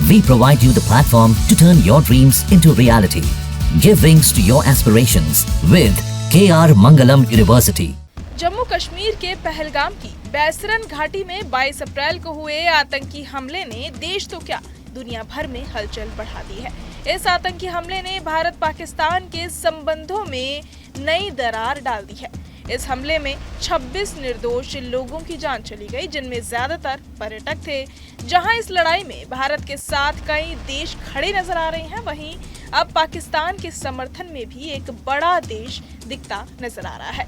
We provide you the platform to turn your dreams into reality. Give wings to your aspirations with KR Mangalam University. Jammu Kashmir के पहलगाम की बैसरन घाटी में 22 अप्रैल को हुए आतंकी हमले ने देश तो क्या दुनिया भर में हलचल बढ़ा दी है। इस आतंकी हमले ने भारत पाकिस्तान के संबंधों में नई दरार डाल दी है। इस हमले में 26 निर्दोष लोगों की जान चली गई, जिनमें ज्यादातर पर्यटक थे। जहां इस लड़ाई में भारत के साथ कई देश खड़े नजर आ रहे हैं, वहीं अब पाकिस्तान के समर्थन में भी एक बड़ा देश दिखता नजर आ रहा है।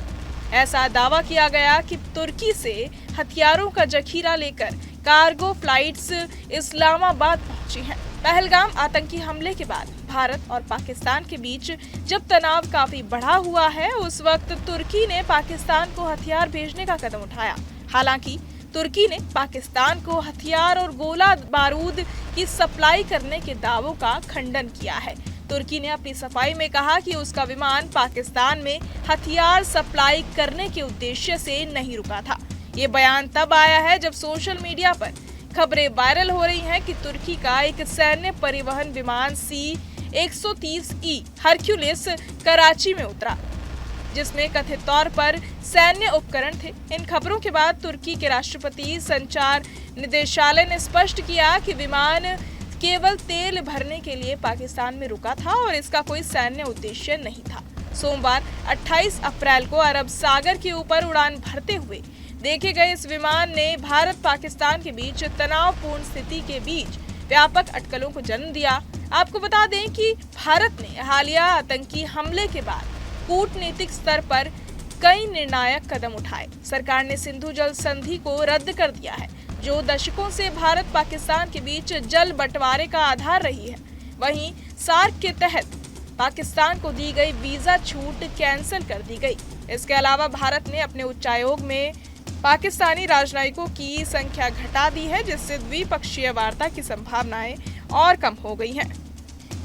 ऐसा दावा किया गया कि तुर्की से हथियारों का जखीरा लेकर कार्गो फ्लाइट्स इस्लामाबाद पहुंची हैं। पहलगाम आतंकी हमले के बाद भारत और पाकिस्तान के बीच जब तनाव काफी बढ़ा हुआ है, उस वक्त तुर्की ने पाकिस्तान को हथियार भेजने का कदम उठाया। हालांकि तुर्की ने पाकिस्तान को हथियार और गोला बारूद की सप्लाई करने के दावों का खंडन किया है। तुर्की ने अपनी सफाई में कहा कि उसका विमान पाकिस्तान में हथियार सप्लाई करने के उद्देश्य से नहीं रुका था। ये बयान तब आया है जब सोशल मीडिया पर खबरें वायरल हो रही हैं कि तुर्की का एक सैन्य परिवहन विमान C-130E हरक्यूलिस कराची में उतरा, जिसमें कथित तौर पर सैन्य उपकरण थे। इन खबरों के बाद तुर्की के राष्ट्रपति संचार निदेशालय ने स्पष्ट किया कि विमान केवल तेल भरने के लिए पाकिस्तान में रुका था और इसका कोई सैन्य उद्देश्य नहीं था। सोमवार 28 अप्रैल को अरब सागर के ऊपर उड़ान भरते हुए देखे गए इस विमान ने भारत पाकिस्तान के बीच तनावपूर्ण स्थिति के बीच व्यापक अटकलों को जन्म दिया। आपको बता दें कि भारत ने हालिया आतंकी हमले के बाद कूटनीतिक स्तर पर कई निर्णायक कदम उठाए। सरकार ने सिंधु जल संधि को रद्द कर दिया है, जो दशकों से भारत पाकिस्तान के बीच जल बंटवारे का आधार रही है। वहीं सार्क के तहत पाकिस्तान को दी गई वीजा छूट कैंसिल कर दी गई। इसके अलावा भारत ने अपने उच्चायोग में पाकिस्तानी राजनयिकों की संख्या घटा दी है, जिससे द्विपक्षीय वार्ता की संभावनाएं और कम हो गई हैं।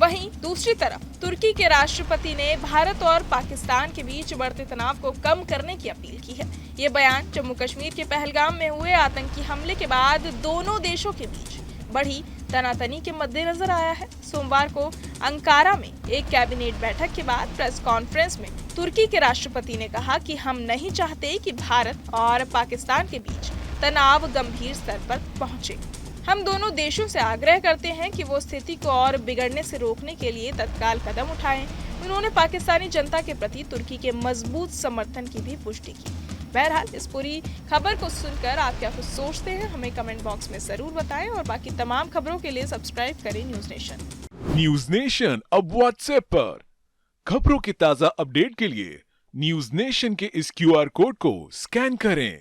वहीं दूसरी तरफ तुर्की के राष्ट्रपति ने भारत और पाकिस्तान के बीच बढ़ते तनाव को कम करने की अपील की है। ये बयान जम्मू कश्मीर के पहलगाम में हुए आतंकी हमले के बाद दोनों देशों के बीच बढ़ी तनातनी के मद्देनजर आया है। सोमवार को अंकारा में एक कैबिनेट बैठक के बाद प्रेस कॉन्फ्रेंस में तुर्की के राष्ट्रपति ने कहा कि हम नहीं चाहते कि भारत और पाकिस्तान के बीच तनाव गंभीर स्तर पर पहुंचे। हम दोनों देशों से आग्रह करते हैं कि वो स्थिति को और बिगड़ने से रोकने के लिए तत्काल कदम उठाएं। उन्होंने पाकिस्तानी जनता के प्रति तुर्की के मजबूत समर्थन की भी पुष्टि की। बहरहाल इस पूरी खबर को सुनकर आप क्या कुछ सोचते हैं, हमें कमेंट बॉक्स में जरूर बताएं और बाकी तमाम खबरों के लिए सब्सक्राइब करें न्यूज नेशन। न्यूज नेशन अब व्हाट्सएप पर खबरों की ताजा अपडेट के लिए न्यूज नेशन के इस QR कोड को स्कैन करें।